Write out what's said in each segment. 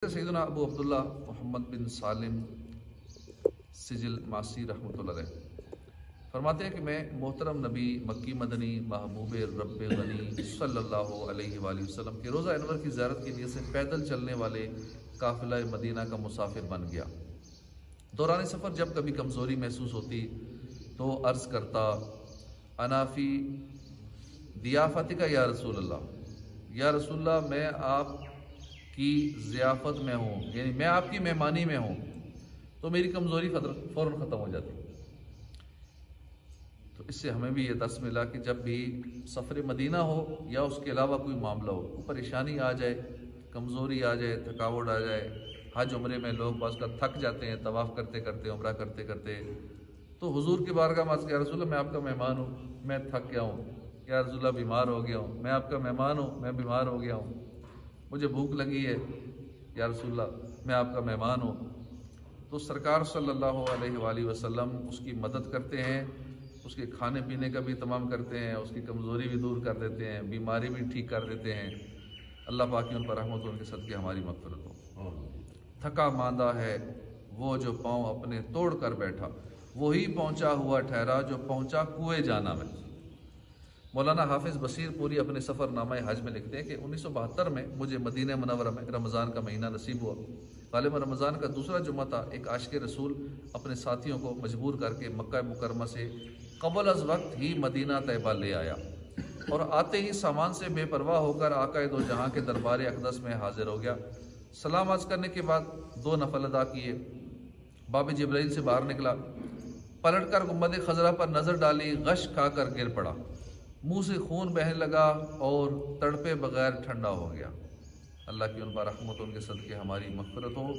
سیدنا ابو عبداللہ محمد بن سالم سجل ماسی رحمۃ اللہ علیہ فرماتے ہیں کہ میں محترم نبی مکی مدنی محبوب رب غنی صلی اللہ علیہ وآلہ وسلم کے روزہ انور کی زیارت کے نیت سے پیدل چلنے والے قافلہ مدینہ کا مسافر بن گیا۔ دوران سفر جب کبھی کمزوری محسوس ہوتی تو عرض کرتا انا فی ضیافتک یا رسول اللہ، یا رسول اللہ میں آپ کی ضیافت میں ہوں، یعنی میں آپ کی مہمانی میں ہوں، تو میری کمزوری فوراً ختم ہو جاتی۔ تو اس سے ہمیں بھی یہ درس ملا کہ جب بھی سفر مدینہ ہو یا اس کے علاوہ کوئی معاملہ ہو، پریشانی آ جائے، کمزوری آ جائے، تھکاوٹ آ جائے، حج عمرے میں لوگ بعض کا تھک جاتے ہیں طواف کرتے کرتے، عمرہ کرتے کرتے، تو حضور کی بارگاہ میں عرض کیا رسول اللہ میں آپ کا مہمان ہوں، میں تھک گیا ہوں، یا رسول اللہ بیمار ہو گیا ہوں، میں آپ کا مہمان ہوں، میں بیمار ہو گیا ہوں، مجھے بھوک لگی ہے، یا رسول اللہ میں آپ کا مہمان ہوں۔ تو سرکار صلی اللہ علیہ وآلہ وسلم اس کی مدد کرتے ہیں، اس کے کھانے پینے کا بھی تمام کرتے ہیں، اس کی کمزوری بھی دور کر دیتے ہیں، بیماری بھی ٹھیک کر دیتے ہیں۔ اللہ پاک کی ان پر رحمت ان کے صدقے ہماری مغفرت ہو۔ تھکا ماندہ ہے وہ جو پاؤں اپنے توڑ کر بیٹھا، وہی پہنچا ہوا ٹھہرا جو پہنچا کوئے جانا میں۔ مولانا حافظ بصیر پوری اپنے سفر نامہ حج میں لکھتے ہیں کہ 1972 میں مجھے مدینہ منورہ میں رمضان کا مہینہ نصیب ہوا۔ غالباً رمضان کا دوسرا جمعہ تھا۔ ایک عاشق رسول اپنے ساتھیوں کو مجبور کر کے مکہ مکرمہ سے قبل از وقت ہی مدینہ طیبہ لے آیا، اور آتے ہی سامان سے بے پرواہ ہو کر آقا دو جہاں کے دربار اقدس میں حاضر ہو گیا۔ سلام عرض کرنے کے بعد 2 نفل ادا کیے، باب جبرائیل سے باہر نکلا، پلٹ کر گنبد خضرا پر نظر ڈالی، غش کھا کر گر پڑا، منہ سے خون بہنے لگا اور تڑپے بغیر ٹھنڈا ہو گیا۔ اللہ کی ان پر رحمت ان کے صدقے ہماری مغفرت ہو۔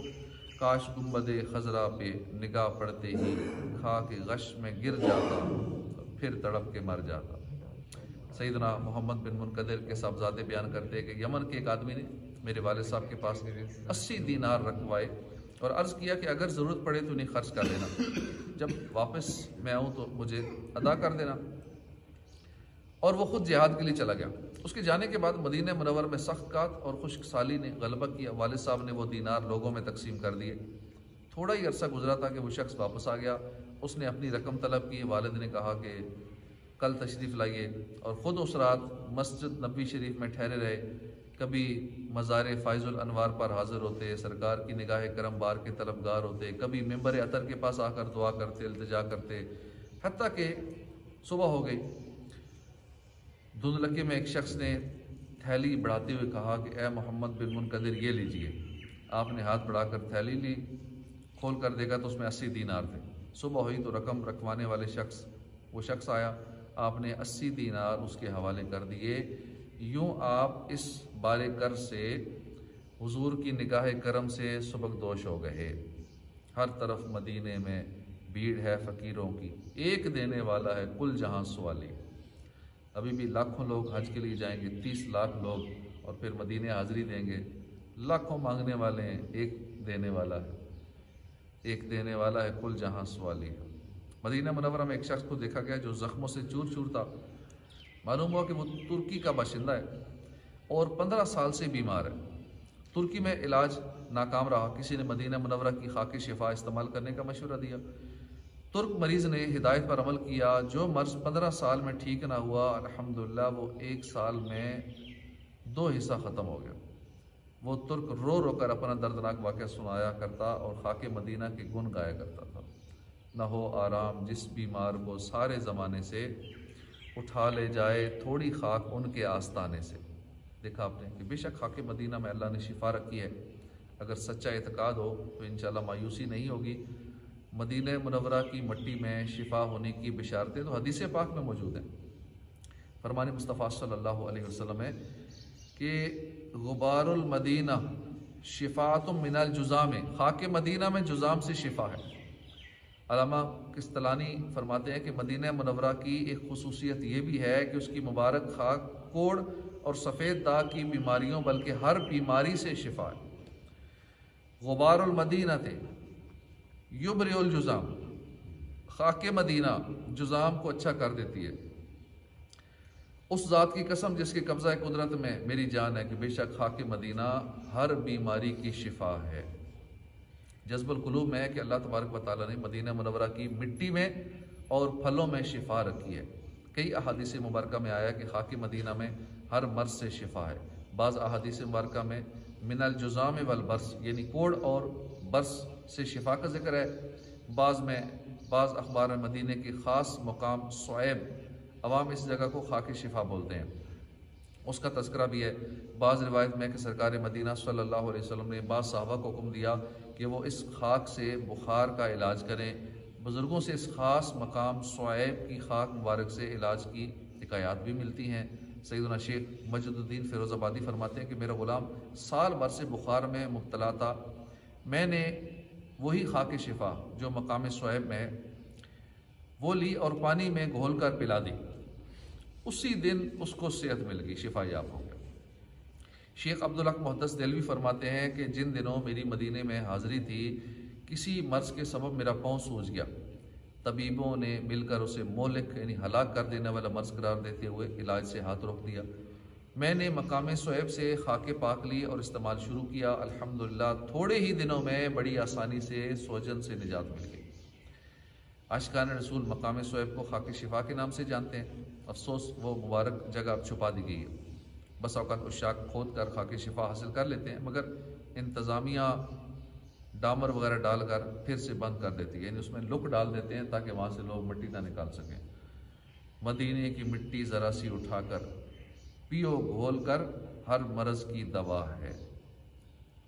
کاش گنبد خضرا پہ نگاہ پڑتے ہی کھا کے غش میں گر جاتا، پھر تڑپ کے مر جاتا۔ سیدنا محمد بن منقدر کے صاحبزادے بیان کرتے ہیں کہ یمن کے ایک آدمی نے میرے والد صاحب کے پاس 80 دینار رکھوائے اور عرض کیا کہ اگر ضرورت پڑے تو انہیں خرچ کر دینا، جب واپس میں آؤں تو مجھے ادا کر دینا، اور وہ خود جہاد کے لیے چلا گیا۔ اس کے جانے کے بعد مدینہ منور میں سخت کات اور خشک سالی نے غلبہ کیا۔ والد صاحب نے وہ دینار لوگوں میں تقسیم کر دیے۔ تھوڑا ہی عرصہ گزرا تھا کہ وہ شخص واپس آ گیا۔ اس نے اپنی رقم طلب کی۔ والد نے کہا کہ کل تشریف لائیے، اور خود اس رات مسجد نبوی شریف میں ٹھہرے رہے۔ کبھی مزار فائز الانوار پر حاضر ہوتے، سرکار کی نگاہ کرم بار کے طلبگار ہوتے، کبھی ممبر عطر کے پاس آ کر دعا کرتے، التجا کرتے، حتیٰ کہ صبح ہو گئی۔ دھندلکے میں ایک شخص نے تھیلی بڑھاتے ہوئے کہا کہ اے محمد بن منقدر یہ لیجئے۔ آپ نے ہاتھ بڑھا کر تھیلی لی، کھول کر دیکھا تو اس میں 80 دینار تھے۔ صبح ہوئی تو رقم رکھوانے والے وہ شخص آیا، آپ نے 80 دینار اس کے حوالے کر دیے۔ یوں آپ اس بارے کر سے حضور کی نگاہ کرم سے سبکدوش ہو گئے۔ ہر طرف مدینے میں بھیڑ ہے فقیروں کی، ایک دینے والا ہے کل جہاں سوالی۔ ابھی بھی لاکھوں لوگ حج کے لیے جائیں گے، 30 لاکھ لوگ، اور پھر مدینے حاضری دیں گے۔ لاکھوں مانگنے والے ہیں، ایک دینے والا ہے، ایک دینے والا ہے کل جہاں سوالی۔ مدینہ منورہ میں ایک شخص کو دیکھا گیا جو زخموں سے چور چور تھا۔ معلوم ہوا کہ وہ ترکی کا باشندہ ہے اور 15 سال سے بیمار ہے۔ ترکی میں علاج ناکام رہا۔ کسی نے مدینہ منورہ کی خاک شفا استعمال کرنے کا مشورہ دیا۔ ترک مریض نے ہدایت پر عمل کیا۔ جو مرض 15 سال میں ٹھیک نہ ہوا، الحمدللہ وہ 1 سال میں 2 حصہ ختم ہو گیا۔ وہ ترک رو رو کر اپنا دردناک واقعہ سنایا کرتا اور خاک مدینہ کے گن گایا کرتا تھا۔ نہ ہو آرام جس بیمار کو سارے زمانے سے، اٹھا لے جائے تھوڑی خاک ان کے آستانے سے۔ دیکھا آپ نے کہ بے شک خاک مدینہ میں اللہ نے شفا رکھی ہے۔ اگر سچا اعتقاد ہو تو انشاءاللہ مایوسی نہیں ہوگی۔ مدینہ منورہ کی مٹی میں شفا ہونے کی بشارتیں تو حدیث پاک میں موجود ہیں۔ فرمان مصطفیٰ صلی اللہ علیہ وسلم ہے کہ غبار المدینہ شفاعت من الجذام، خاک مدینہ میں جذام سے شفا ہے۔ علامہ قسطلانی فرماتے ہیں کہ مدینہ منورہ کی ایک خصوصیت یہ بھی ہے کہ اس کی مبارک خاک کوڑ اور سفید داغ کی بیماریوں بلکہ ہر بیماری سے شفا ہے۔ غبار المدینہ تھے یبرئ الجذام، خاک مدینہ جذام کو اچھا کر دیتی ہے، اس ذات کی قسم جس کے قبضہ قدرت میں میری جان ہے کہ بے شک خاک مدینہ ہر بیماری کی شفا ہے۔ جذب القلوب میں ہے کہ اللہ تبارک و تعالیٰ نے مدینہ منورہ کی مٹی میں اور پھلوں میں شفا رکھی ہے۔ کئی احادیث مبارکہ میں آیا کہ خاک مدینہ میں ہر مرض سے شفا ہے۔ بعض احادیث مبارکہ میں من الجذام والبرص یعنی کوڑ اور برص سے شفا کا ذکر ہے۔ بعض اخبار میں مدینہ کی خاص مقام صعیب، عوام اس جگہ کو خاک شفا بولتے ہیں، اس کا تذکرہ بھی ہے۔ بعض روایت میں کہ سرکار مدینہ صلی اللہ علیہ وسلم نے بعض صحابہ کو حکم دیا کہ وہ اس خاک سے بخار کا علاج کریں۔ بزرگوں سے اس خاص مقام صعیب کی خاک مبارک سے علاج کی حکایات بھی ملتی ہیں۔ سیدنا شیخ مجد الدین فیروز آبادی فرماتے ہیں کہ میرا غلام سال بھر سے بخار میں مبتلا تھا، میں نے وہی خاک شفا جو مقام صعیب میں ہے وہ لی اور پانی میں گھول کر پلا دی، اسی دن اس کو صحت مل گئی، شفا یاب ہو گیا۔ شیخ عبدالحق محدث دہلوی فرماتے ہیں کہ جن دنوں میری مدینے میں حاضری تھی کسی مرض کے سبب میرا پاؤں سوج گیا، طبیبوں نے مل کر اسے مہلک یعنی ہلاک کر دینے والا مرض قرار دیتے ہوئے علاج سے ہاتھ روک دیا۔ میں نے مقام صعیب سے خاک پاک لی اور استعمال شروع کیا، الحمدللہ تھوڑے ہی دنوں میں بڑی آسانی سے سوجن سے نجات مل گئی۔ عاشقان رسول مقام صعیب کو خاک شفا کے نام سے جانتے ہیں، افسوس وہ مبارک جگہ اب چھپا دی گئی ہے۔ بس اوقات عشاق کھود کر خاک شفا حاصل کر لیتے ہیں، مگر انتظامیہ ڈامر وغیرہ ڈال کر پھر سے بند کر دیتی ہے، یعنی اس میں لک ڈال دیتے ہیں تاکہ وہاں سے لوگ مٹی نہ نکال سکیں۔ مدینے کی مٹی ذرا سی اٹھا کر پیو گھول کر ہر مرض کی دوا ہے۔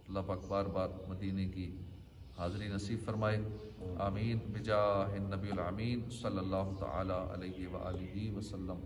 اللہ پاک بار بار مدینے کی حاضری نصیب فرمائے، آمین بجاہ النبی الامین صلی اللہ تعالی علیہ وآلہ وسلم۔